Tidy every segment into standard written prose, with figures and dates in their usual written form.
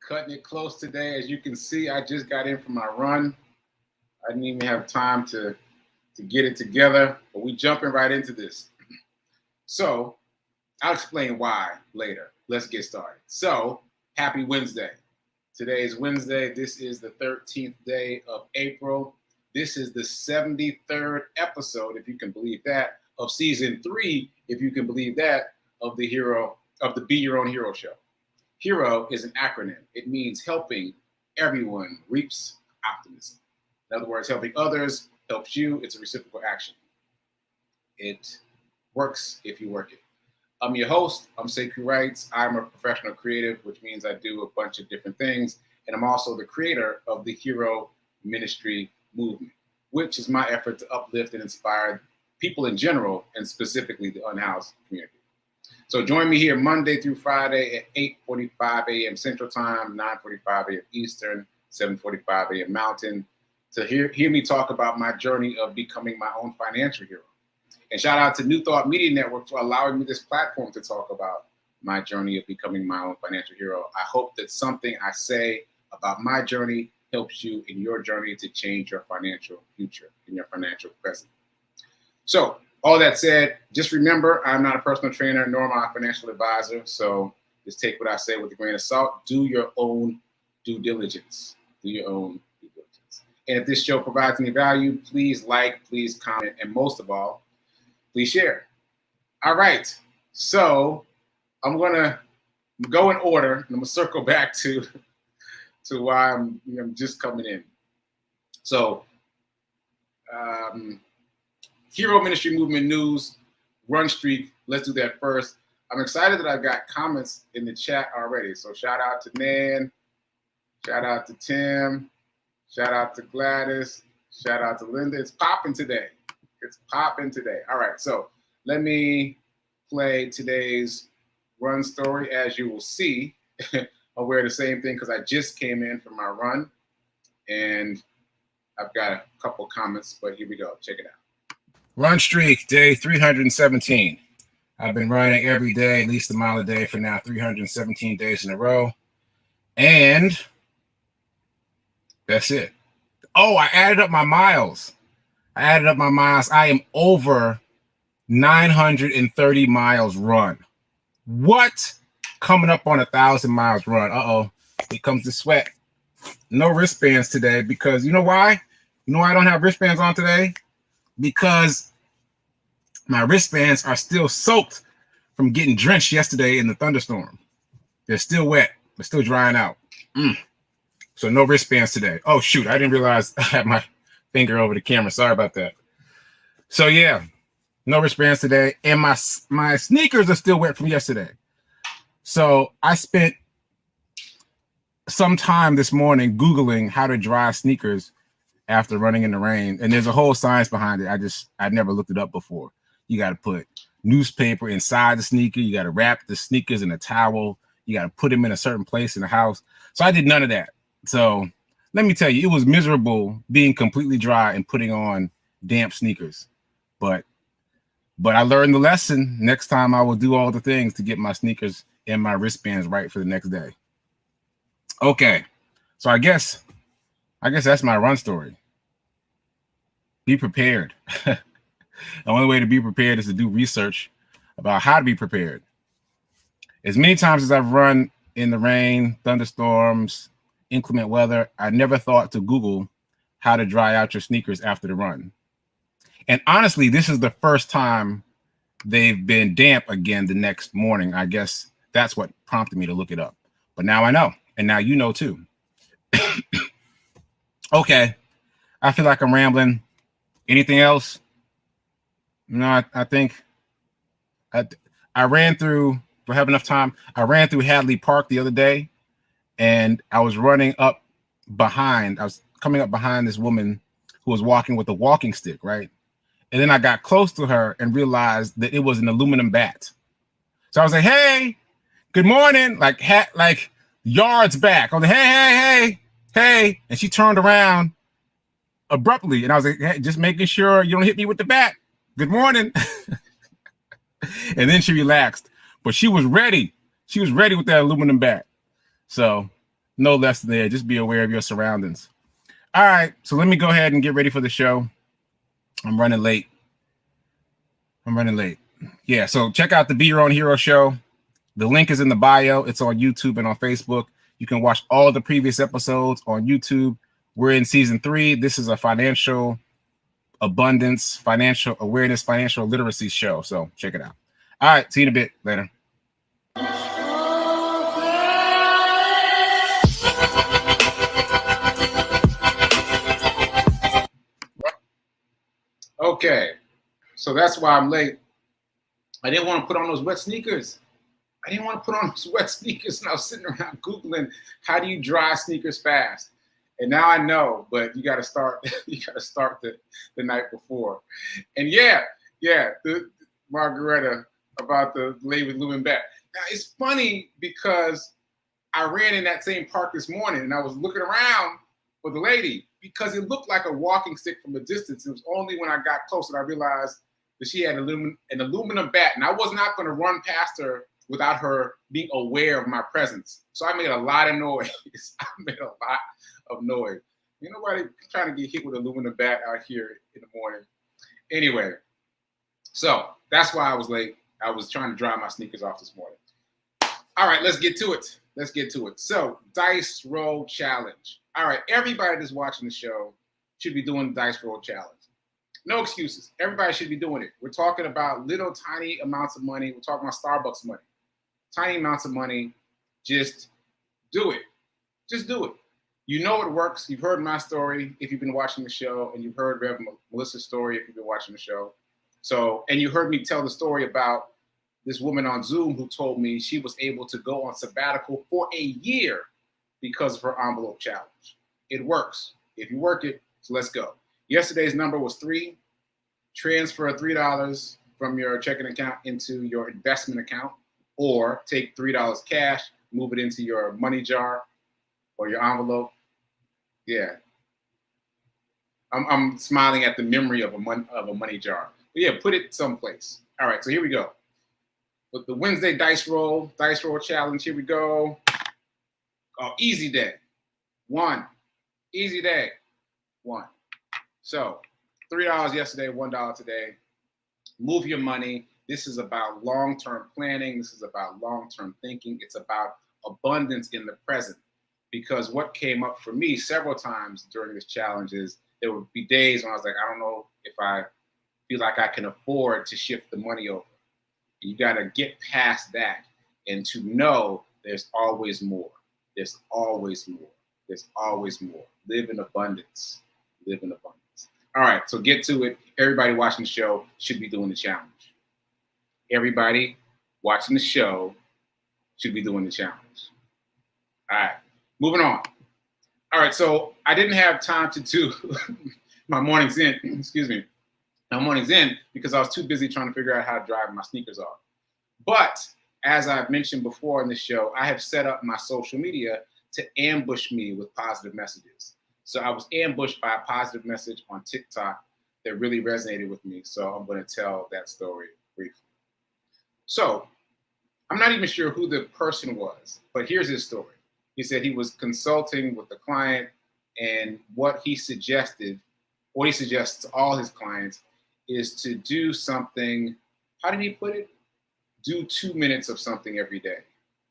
Cutting it close today. As you can see, I just got in from my run. I didn't even have time to get it together, but we jumping right into this. So I'll explain why later. Let's get started. So happy Wednesday. Today is Wednesday. This is the 13th day of April. This is the 73rd episode, if you can believe that, of season 3, if you can believe that, of the Be Your Own Hero show. HERO is an acronym. It means helping everyone reaps optimism. In other words, helping others helps you. It's a reciprocal action. It works if you work it. I'm your host. I'm sekouwrites. I'm a professional creative, which means I do a bunch of different things. And I'm also the creator of the HERO Ministry movement, which is my effort to uplift and inspire people in general, and specifically the unhoused community. So join me here Monday through Friday at 8:45 a.m. Central Time, 9:45 a.m. Eastern, 7:45 a.m. Mountain, to hear me talk about my journey of becoming my own financial hero. And shout out to New Thought Media Network for allowing me this platform to talk about my journey of becoming my own financial hero. I hope that something I say about my journey helps you in your journey to change your financial future and your financial present. So, all that said, just remember, I'm not a personal trainer nor am I a financial advisor. So just take what I say with a grain of salt. Do your own due diligence. Do your own due diligence. And if this show provides any value, please like, please comment, and most of all, please share. All right. So I'm going to go in order, and I'm going to circle back to why I'm just coming in. So, HERO Ministry Movement news, run streak. Let's do that first. I'm excited that I've got comments in the chat already. So shout out to Nan, shout out to Tim, shout out to Gladys, shout out to Linda. It's popping today. It's popping today. All right, so let me play today's run story. As you will see, I'll wear the same thing because I just came in from my run, and I've got a couple comments, but here we go. Check it out. Run streak, day 317. I've been running every day, at least a mile a day for now, 317 days in a row. And that's it. Oh, I added up my miles. I am over 930 miles run. What? Coming up on 1,000 miles run. Uh-oh. Here comes the sweat. No wristbands today because you know why? You know why I don't have wristbands on today? Because my wristbands are still soaked from getting drenched yesterday in the thunderstorm. They're still wet, but still drying out. So no wristbands today. Oh, shoot. I didn't realize I had my finger over the camera. Sorry about that. So, yeah, no wristbands today. And my sneakers are still wet from yesterday. So I spent some time this morning Googling how to dry sneakers after running in the rain, and there's a whole science behind it. I'd never looked it up before. You got to put newspaper inside the sneaker. You got to wrap the sneakers in a towel. You got to put them in a certain place in the house. So I did none of that. So let me tell you, it was miserable being completely dry and putting on damp sneakers. But I learned the lesson. Next time I will do all the things to get my sneakers and my wristbands right for the next day. Okay, so I guess that's my run story. Be prepared. The only way to be prepared is to do research about how to be prepared. As many times as I've run in the rain, thunderstorms, inclement weather, I never thought to Google how to dry out your sneakers after the run. And honestly, this is the first time they've been damp again the next morning. I guess that's what prompted me to look it up. But now I know, and now you know too. Okay, I feel like I'm rambling. Anything else? No, I think I ran through, do I have enough time? I ran through Hadley Park the other day, and I was running up behind, I was coming up behind this woman who was walking with a walking stick, right? And then I got close to her and realized that it was an aluminum bat. So I was like, hey, good morning, like yards back. I was like, hey. And she turned around abruptly. And I was like, hey, just making sure you don't hit me with the bat. Good morning. And then she relaxed. But she was ready. She was ready with that aluminum bat. So No less there. Just be aware of your surroundings. All right, so let me go ahead and get ready for the show. I'm running late. Yeah, so check out the Be Your Own Hero show. The link is in the bio. It's on YouTube and on Facebook. You can watch all the previous episodes on YouTube. We're in season 3. This is a financial abundance, financial awareness, financial literacy show. So check it out. All right, see you in a bit. Later. Okay, so that's why I'm late. I didn't want to put on those wet sneakers. And I was sitting around Googling, how do you dry sneakers fast? And now I know, but you got to start. You got to start the night before. And the Margareta about the lady with Lou and Bat. Now it's funny because I ran in that same park this morning and I was looking around for the lady because it looked like a walking stick from a distance. It was only when I got close that I realized that she had an aluminum bat, and I was not going to run past her without her being aware of my presence. So I made a lot of noise. You know nobody trying to get hit with an aluminum bat out here in the morning. Anyway, so that's why I was late. I was trying to dry my sneakers off this morning. All right, let's get to it. So, dice roll challenge. All right, everybody that's watching the show should be doing the dice roll challenge. No excuses. Everybody should be doing it. We're talking about little tiny amounts of money. We're talking about Starbucks money. Tiny amounts of money. Just do it. Just do it. You know it works. You've heard my story if you've been watching the show, and you've heard Rev Melissa's story if you've been watching the show. So, and you heard me tell the story about this woman on Zoom who told me she was able to go on sabbatical for a year because of her envelope challenge. It works. If you work it, so let's go. Yesterday's number was 3. Transfer $3 from your checking account into your investment account, or take $3 cash, move it into your money jar or your envelope. Yeah. I'm smiling at the memory of a money jar. But yeah, put it someplace. All right, so here we go. With the Wednesday dice roll challenge, here we go. Oh, easy day. 1. Easy day. 1. So $3 yesterday, $1 today. Move your money. This is about long-term planning. This is about long-term thinking. It's about abundance in the present. Because what came up for me several times during this challenge is there would be days when I was like, I don't know if I feel like I can afford to shift the money over. You got to get past that and to know there's always more. There's always more. There's always more. Live in abundance. Live in abundance. All right, so get to it. Everybody watching the show should be doing the challenge. Everybody watching the show should be doing the challenge. All right, moving on. All right, so I didn't have time to do my mornings in, because I was too busy trying to figure out how to drive my sneakers off. But as I've mentioned before in this show, I have set up my social media to ambush me with positive messages. So I was ambushed by a positive message on TikTok that really resonated with me. So I'm going to tell that story briefly. So I'm not even sure who the person was, but here's his story. He said he was consulting with the client, and what he suggests to all his clients is to do something. How did he put it? Do 2 minutes of something every day.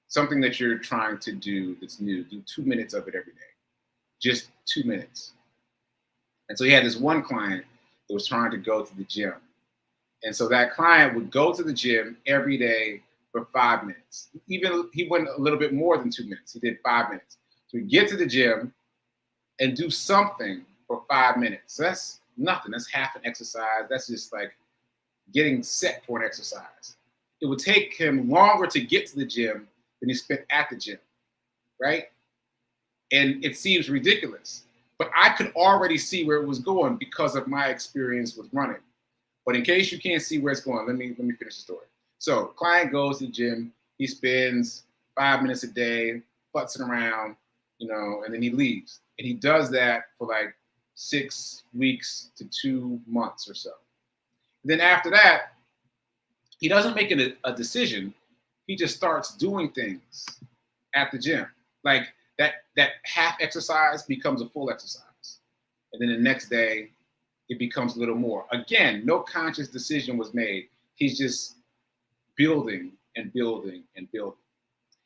Something that you're trying to do that's new. Do 2 minutes of it every day. Just 2 minutes. And so he had this one client that was trying to go to the gym. And so that client would go to the gym every day for 5 minutes. Even he went a little bit more than 2 minutes. He did 5 minutes. So he'd get to the gym and do something for 5 minutes. So that's nothing. That's half an exercise. That's just like getting set for an exercise. It would take him longer to get to the gym than he spent at the gym, right? And it seems ridiculous, but I could already see where it was going because of my experience with running. But in case you can't see where it's going, let me finish the story. So client goes to the gym, he spends 5 minutes a day, putzing around, and then he leaves. And he does that for like 6 weeks to 2 months or so. And then after that, he doesn't make a decision. He just starts doing things at the gym. Like that half exercise becomes a full exercise. And then the next day, it becomes a little more. Again, no conscious decision was made. He's just building and building and building.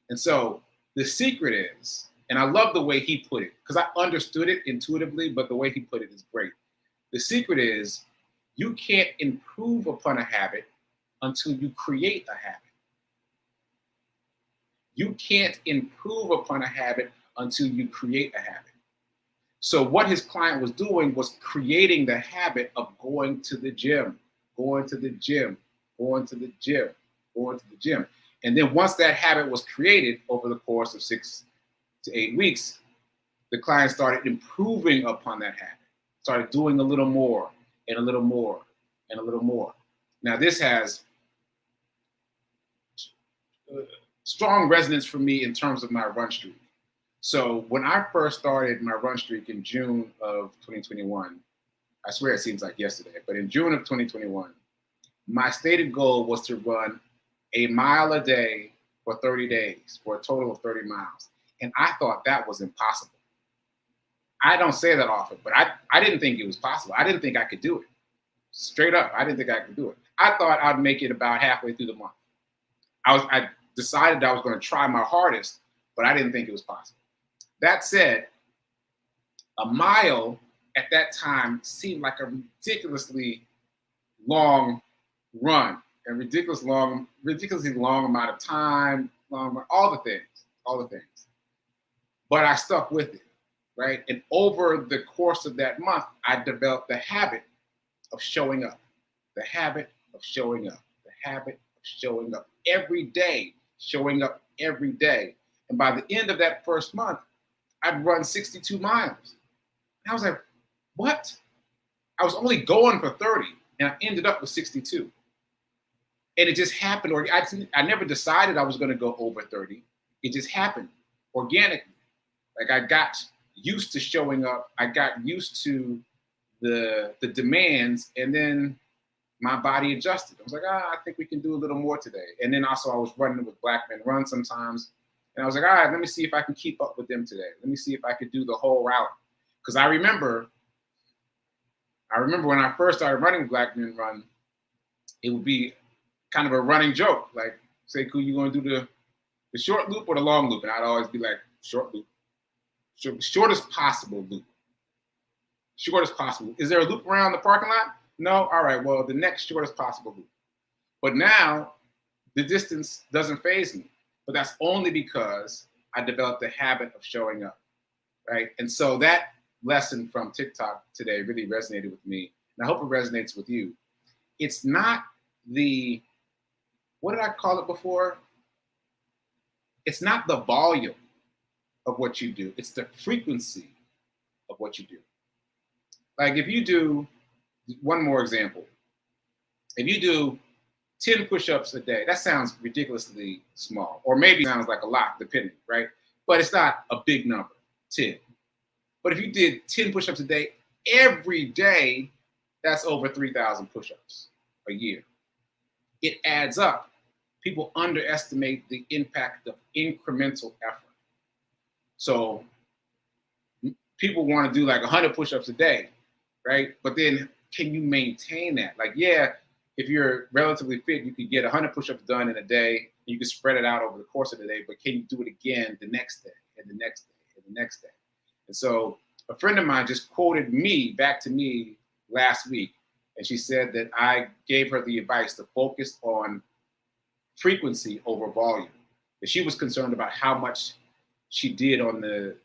And so the secret is, and I love the way he put it, because I understood it intuitively, but the way he put it is great. The secret is you can't improve upon a habit until you create a habit. You can't improve upon a habit until you create a habit. So what his client was doing was creating the habit of going to the gym, going to the gym, going to the gym, going to the gym. And then once that habit was created over the course of 6 to 8 weeks, the client started improving upon that habit, started doing a little more and a little more and a little more. Now this has strong resonance for me in terms of my run streak. So when I first started my run streak in June of 2021, I swear it seems like yesterday, but in June of 2021, my stated goal was to run a mile a day for 30 days for a total of 30 miles. And I thought that was impossible. I don't say that often, but I didn't think it was possible. I didn't think I could do it. Straight up, I didn't think I could do it. I thought I'd make it about halfway through the month. I decided I was going to try my hardest, but I didn't think it was possible. That said, a mile at that time seemed like a ridiculously long run, a ridiculously long amount of time, all the things. But I stuck with it, right? And over the course of that month, I developed the habit of showing up, the habit of showing up, the habit of showing up every day, showing up every day. And by the end of that first month, I'd run 62 miles. And I was like, what? I was only going for 30 and I ended up with 62. And it just happened. Or I never decided I was going to go over 30. It just happened organically. Like I got used to showing up. I got used to the demands, and then my body adjusted. I was like, I think we can do a little more today. And then also I was running with Black Men Run sometimes. And I was like, all right, let me see if I can keep up with them today. Let me see if I could do the whole route. Because I remember when I first started running Black Men Run, it would be kind of a running joke. Like, Sekou, you going to do the short loop or the long loop? And I'd always be like, short loop. Shortest possible loop. Shortest possible. Is there a loop around the parking lot? No? All right, well, the next shortest possible loop. But now, the distance doesn't faze me. But that's only because I developed the habit of showing up, right? And so that lesson from TikTok today really resonated with me. And I hope it resonates with you. It's not what did I call it before? It's not the volume of what you do. It's the frequency of what you do. Like if you do, one more example. If you do 10 push-ups a day, that sounds ridiculously small, or maybe sounds like a lot, depending, right? But it's not a big number, 10. But if you did 10 push-ups a day, every day, that's over 3,000 push-ups a year. It adds up. People underestimate the impact of incremental effort. So people want to do like 100 push-ups a day, right? But then can you maintain that? Like, yeah, if you're relatively fit, you could get 100 push-ups done in a day. You can spread it out over the course of the day, but can you do it again the next day and the next day and the next day? And so a friend of mine just quoted me back to me last week, and she said that I gave her the advice to focus on frequency over volume. That she was concerned about how much she did on the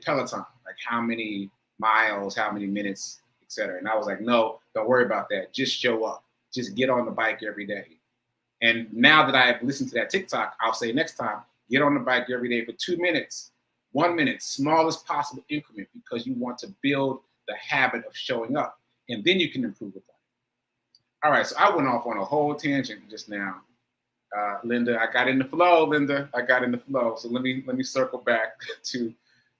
Peloton, like how many miles, how many minutes, etc. And I was like, no, don't worry about that. Just show up. Just get on the bike every day. And now that I have listened to that TikTok, I'll say next time, get on the bike every day for 2 minutes, 1 minute, smallest possible increment, because you want to build the habit of showing up. And then you can improve upon it. All right, so I went off on a whole tangent just now. Linda, I got in the flow, Linda. I got in the flow. So let me circle back to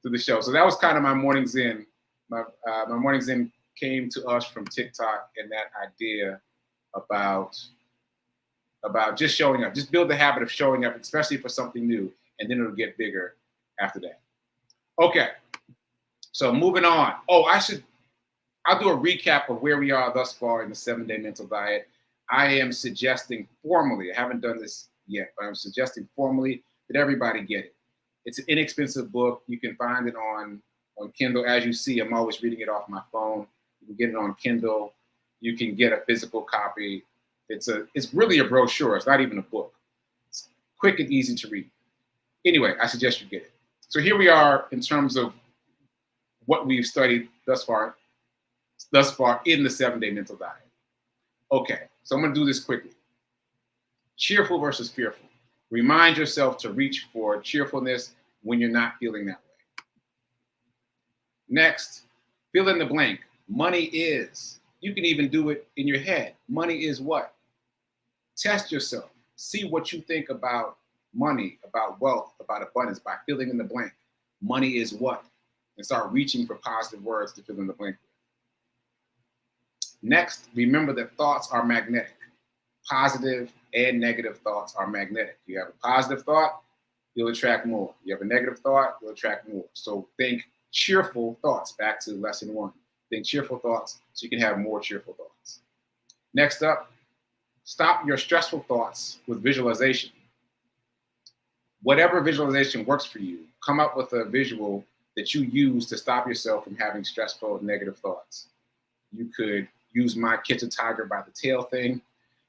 the show. So that was kind of my morning zen. My morning zen came to us from TikTok, and that idea about just showing up. Just build the habit of showing up, especially for something new, and then it'll get bigger after that. Okay, so moving on. Oh, I'll do a recap of where we are thus far in the 7-day mental diet. I am suggesting formally, I haven't done this yet, but I'm suggesting formally that everybody get it. It's an inexpensive book. You can find it on Kindle. As you see, I'm always reading it off my phone. You can get it on Kindle. You can get a physical copy. It's really a brochure. It's not even a book. It's quick and easy to read. Anyway, I suggest you get it. So here we are in terms of what we've studied thus far in the 7-day mental diet. Okay, so I'm going to do this quickly. Cheerful versus fearful. Remind yourself to reach for cheerfulness when you're not feeling that way. Next, fill in the blank. Money is. You can even do it in your head. Money is what? Test yourself. See what you think about money, about wealth, about abundance by filling in the blank. Money is what? And start reaching for positive words to fill in the blank. Next, remember that thoughts are magnetic. Positive and negative thoughts are magnetic. You have a positive thought, you'll attract more. You have a negative thought, you'll attract more. So think cheerful thoughts, back to lesson 1. Think cheerful thoughts so you can have more cheerful thoughts. Next up, stop your stressful thoughts with visualization. Whatever visualization works for you, come up with a visual that you use to stop yourself from having stressful negative thoughts. You could use my Catch a Tiger by the Tail thing.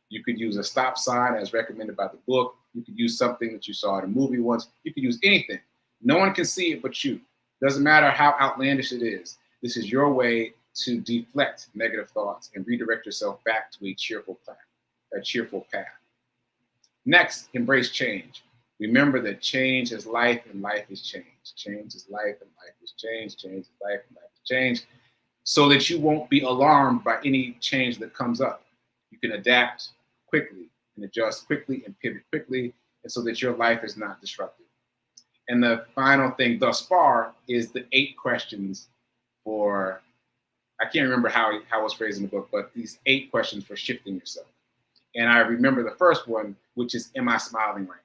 You could use a stop sign as recommended by the book. You could use something that you saw in a movie once. You could use anything. No one can see it but you. Doesn't matter how outlandish it is. This is your way to deflect negative thoughts and redirect yourself back to a cheerful path. Next, embrace change. Remember that change is life and life is change. Change is life and life is change. Change is life and life is change. So that you won't be alarmed by any change that comes up. You can adapt quickly and adjust quickly and pivot quickly, and so that your life is not disrupted. And the final thing thus far is the 8 questions for, I can't remember how it was phrased in the book, but these 8 questions for shifting yourself. And I remember the first one, which is, am I smiling right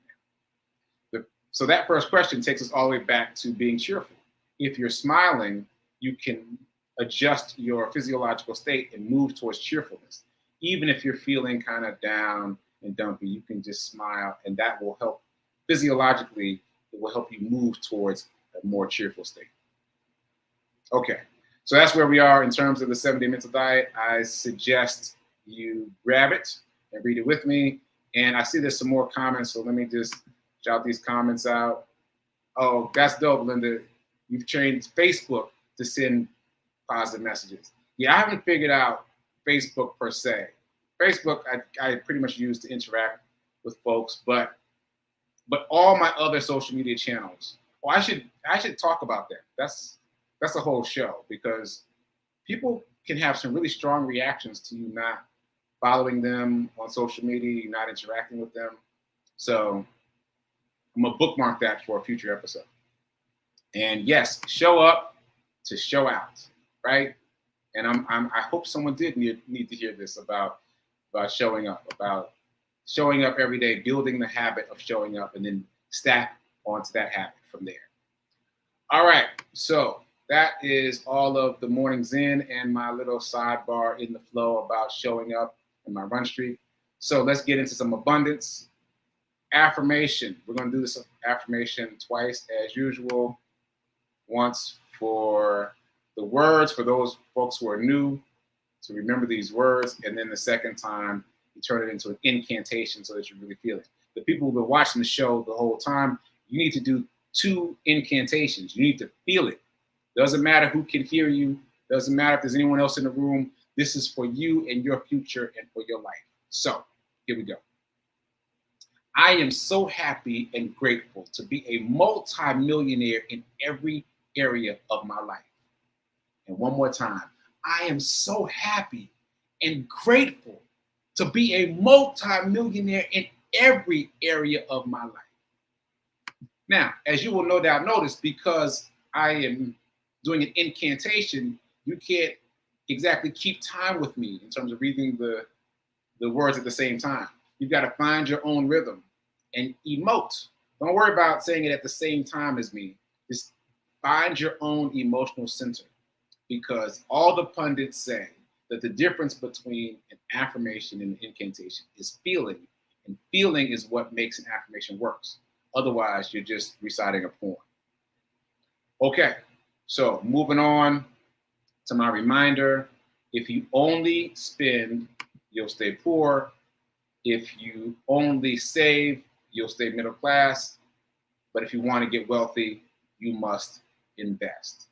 now? So that first question takes us all the way back to being cheerful. If you're smiling, you can adjust your physiological state and move towards cheerfulness. Even if you're feeling kind of down and dumpy, you can just smile, and that will help physiologically. It will help you move towards a more cheerful state. Okay, so that's where we are in terms of the 7-day mental diet. I suggest you grab it and read it with me. And I see there's some more comments, so let me just shout these comments out. Oh, that's dope, Linda. You've trained Facebook to send positive messages. Yeah, I haven't figured out Facebook per se. Facebook, I pretty much use to interact with folks, but all my other social media channels. Well, I should talk about that. That's a whole show, because people can have some really strong reactions to you not following them on social media, you not interacting with them. So I'm gonna bookmark that for a future episode. And yes, show up to show out, right? And I hope someone did need to hear this about showing up every day, building the habit of showing up, and then stack onto that habit from there. All right, so that is all of the morning zen and my little sidebar in the flow about showing up in my run streak. So let's get into some abundance. Affirmation. We're going to do this affirmation twice as usual. Once for the words, for those folks who are new, to remember these words, and then the second time you turn it into an incantation so that you really feel it. The people who've been watching the show the whole time, you need to do 2 incantations. You need to feel it. Doesn't matter who can hear you. Doesn't matter if there's anyone else in the room. This is for you and your future and for your life. So here we go. I am so happy and grateful to be a multi-millionaire in every area of my life. And one more time, I am so happy and grateful to be a multi-millionaire in every area of my life. Now, as you will no doubt notice, because I am doing an incantation, you can't exactly keep time with me in terms of reading the words at the same time. You've got to find your own rhythm and emote. Don't worry about saying it at the same time as me. Just find your own emotional center, because all the pundits say that the difference between an affirmation and an incantation is feeling, and feeling is what makes an affirmation works. Otherwise, you're just reciting a poem. Okay, so moving on to my reminder. If you only spend, you'll stay poor. If you only save, you'll stay middle class. But if you want to get wealthy, you must invest.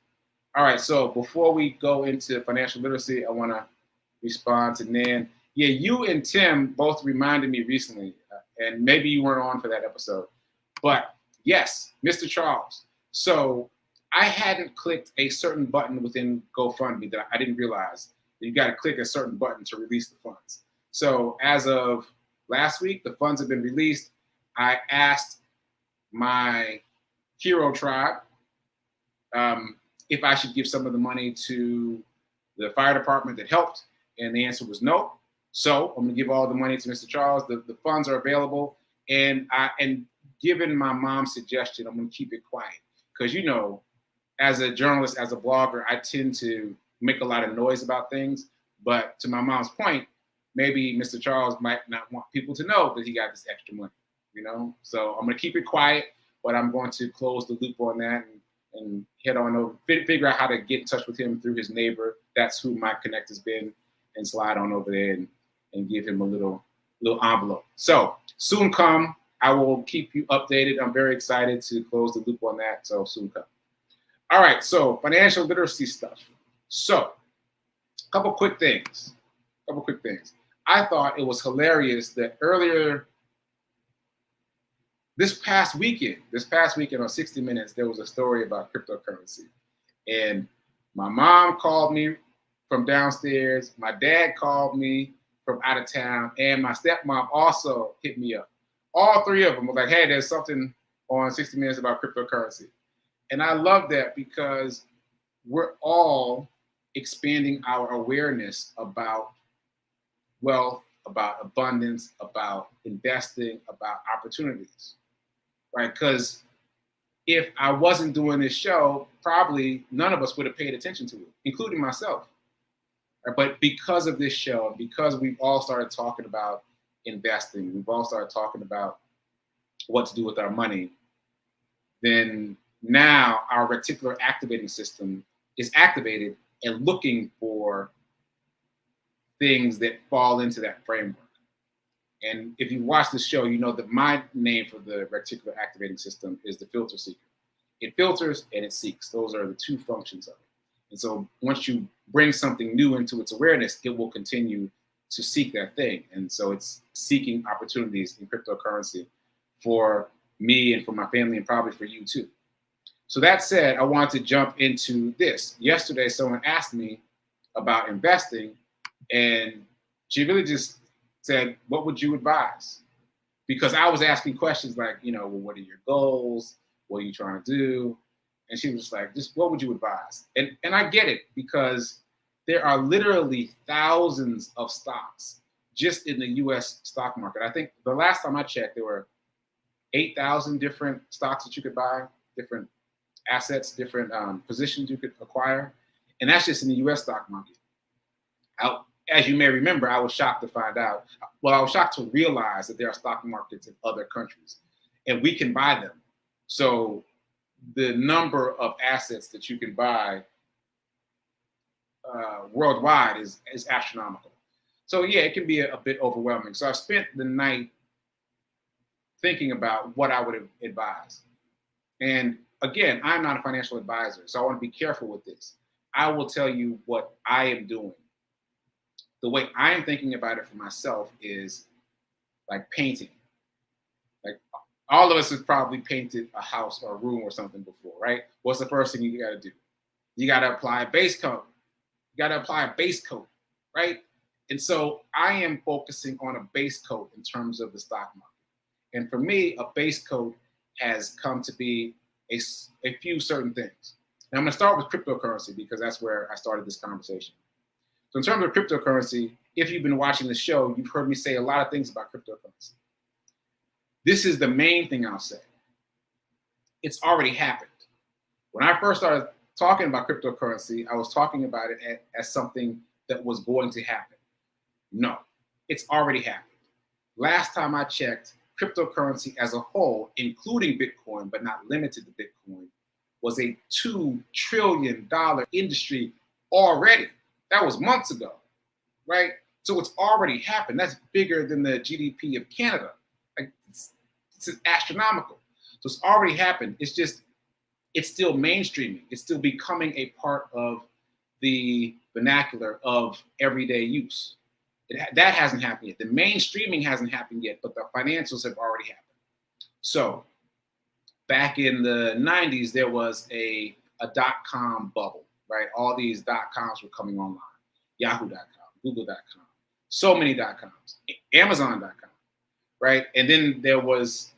All right, so before we go into financial literacy, I want to respond to Nan. Yeah, you and Tim both reminded me recently, and maybe you weren't on for that episode, but yes, Mr. Charles. So I hadn't clicked a certain button within GoFundMe that I didn't realize that you got to click a certain button to release the funds. So as of last week, the funds have been released. I asked my hero tribe if I should give some of the money to the fire department that helped, and the answer was no. So I'm going to give all the money to Mr. Charles. The funds are available, and given my mom's suggestion, I'm going to keep it quiet because, you know, as a journalist, as a blogger, I tend to make a lot of noise about things. But to my mom's point, maybe Mr. Charles might not want people to know that he got this extra money, you know? So I'm going to keep it quiet, but I'm going to close the loop on that and head on over, figure out how to get in touch with him through his neighbor. That's who my connect has been, and slide on over there and give him a little envelope. So soon come. I will keep you updated. I'm very excited to close the loop on that. So soon come. All right, so financial literacy stuff. So a couple quick things. I thought it was hilarious that earlier this past weekend on 60 Minutes, there was a story about cryptocurrency. And my mom called me from downstairs. My dad called me from out of town. And my stepmom also hit me up. All three of them were like, hey, there's something on 60 Minutes about cryptocurrency. And I love that because we're all expanding our awareness about wealth, about abundance, about investing, about opportunities, right? Because if I wasn't doing this show, probably none of us would have paid attention to it, including myself. But because of this show, because we've all started talking about investing, we've all started talking about what to do with our money, then now our reticular activating system is activated and looking for things that fall into that framework. And if you watch the show, you know that my name for the reticular activating system is the filter seeker. It filters and it seeks. Those are the two functions of it. And so once you bring something new into its awareness, it will continue to seek that thing. And so it's seeking opportunities in cryptocurrency for me and for my family and probably for you too. So that said, I want to jump into this. Yesterday, someone asked me about investing, and she really just said, what would you advise? Because I was asking questions like, you know, well, what are your goals? What are you trying to do? And she was like, just what would you advise? And I get it, because there are literally thousands of stocks just in the US stock market. I think the last time I checked, there were 8,000 different stocks that you could buy, different assets, different positions you could acquire. And that's just in the US stock market. As you may remember, I was shocked to find out, I was shocked to realize that there are stock markets in other countries and we can buy them. So the number of assets that you can buy worldwide is astronomical. So yeah, it can be a bit overwhelming. So I spent the night thinking about what I would advise. And again, I'm not a financial advisor, so I want to be careful with this. I will tell you what I am doing. The way I am thinking about it for myself is like painting. Like all of us have probably painted a house or a room or something before, right? What's the first thing you got to do? You got to apply a base coat. Right? And so I am focusing on a base coat in terms of the stock market. And for me, a base coat has come to be a few certain things. And I'm going to start with cryptocurrency because that's where I started this conversation. So in terms of cryptocurrency, if you've been watching the show, you've heard me say a lot of things about cryptocurrency. This is the main thing I'll say. It's already happened, When I first started talking about cryptocurrency, I was talking about it as something that was going to happen. No, it's already happened. Last time I checked, cryptocurrency as a whole, including Bitcoin, but not limited to Bitcoin, was a $2 trillion industry already. That was months ago, right? So it's already happened. That's bigger than the GDP of Canada. Like it's astronomical. So it's already happened. It's still mainstreaming. It's still becoming a part of the vernacular of everyday use. That hasn't happened yet. The mainstreaming hasn't happened yet, but the financials have already happened. So back in the 90s, there was a dot-com bubble, right? All these dot-coms were coming online. Yahoo.com, Google.com, so many dot-coms, Amazon.com, right? And then there was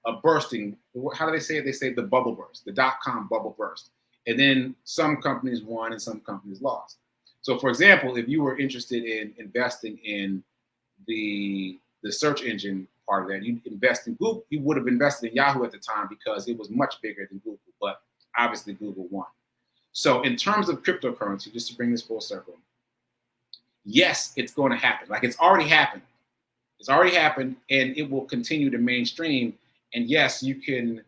a bursting. How do they say it? They say the bubble burst, the dot-com bubble burst. And then some companies won and some companies lost. So for example, if you were interested in investing in the search engine part of that, you'd invest in Google. You would have invested in Yahoo at the time because it was much bigger than Google, but obviously Google won. So in terms of cryptocurrency, just to bring this full circle, yes, it's going to happen. Like it's already happened. It's already happened, and it will continue to mainstream. And yes, you can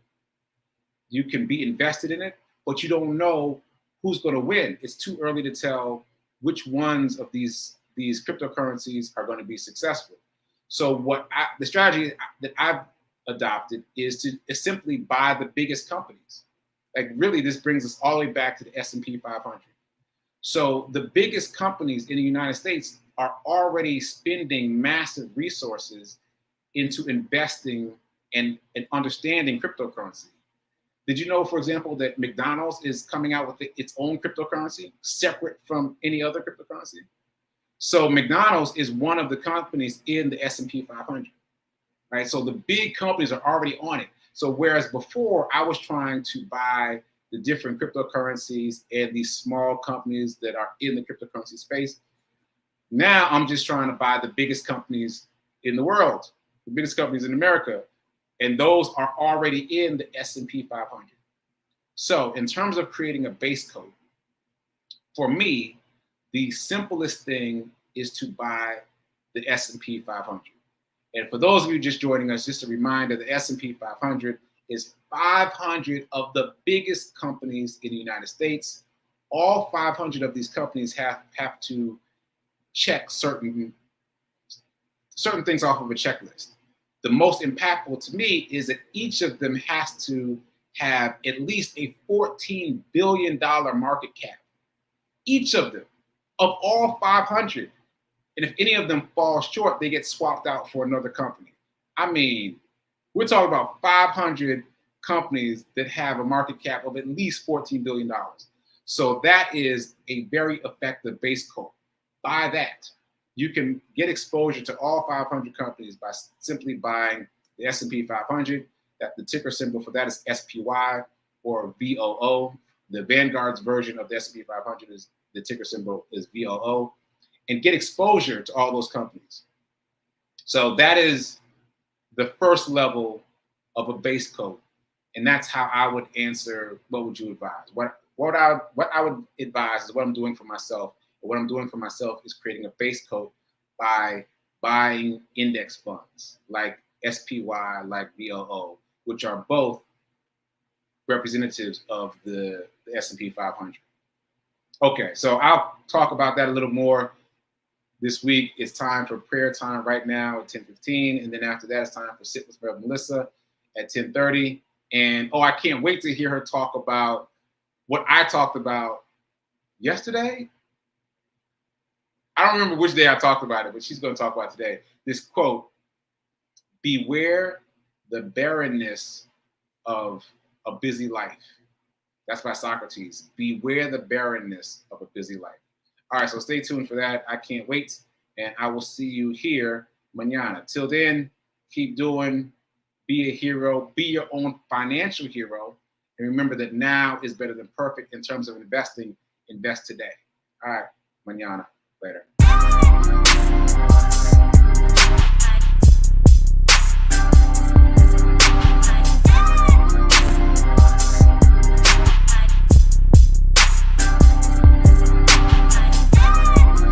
be invested in it, but you don't know who's going to win. It's too early to tell which ones of these cryptocurrencies are going to be successful. So the strategy that I've adopted is to simply buy the biggest companies. Like really, this brings us all the way back to the S&P 500. So the biggest companies in the United States are already spending massive resources into investing and understanding cryptocurrency. Did you know, for example, that McDonald's is coming out with its own cryptocurrency separate from any other cryptocurrency? So McDonald's is one of the companies in the S&P 500, right? So the big companies are already on it. So whereas before I was trying to buy the different cryptocurrencies and these small companies that are in the cryptocurrency space, now I'm just trying to buy the biggest companies in the world, the biggest companies in America. And those are already in the S&P 500. So in terms of creating a base code, for me, the simplest thing is to buy the S&P 500. And for those of you just joining us, just a reminder, the S&P 500 is 500 of the biggest companies in the United States. All 500 of these companies have to check certain things off of a checklist. The most impactful to me is that each of them has to have at least a $14 billion market cap. Each of them, of all 500. And if any of them fall short, they get swapped out for another company. I mean, we're talking about 500 companies that have a market cap of at least $14 billion. So that is a very effective base code. Buy that. You can get exposure to all 500 companies by simply buying the S&P 500. That the ticker symbol for that is SPY or VOO. The Vanguard's version of the S&P 500 is the ticker symbol is VOO, and get exposure to all those companies. So that is the first level of a base code, and that's how I would answer. What would you advise? What I would advise is what I'm doing for myself. What I'm doing for myself is creating a base code by buying index funds like SPY, like VOO, which are both representatives of the S&P 500. Okay, so I'll talk about that a little more this week. It's time for prayer time right now at 10:15, and then after that, it's time for Sit with Rev. Melissa at 10:30. And I can't wait to hear her talk about what I talked about yesterday. I don't remember which day I talked about it, but she's going to talk about it today. This quote: "Beware the barrenness of a busy life." That's by Socrates. Beware the barrenness of a busy life. All right, so stay tuned for that. I can't wait, and I will see you here mañana. Till then, keep doing, be a hero, be your own financial hero, and remember that now is better than perfect in terms of investing. Invest today. All right, mañana. Later.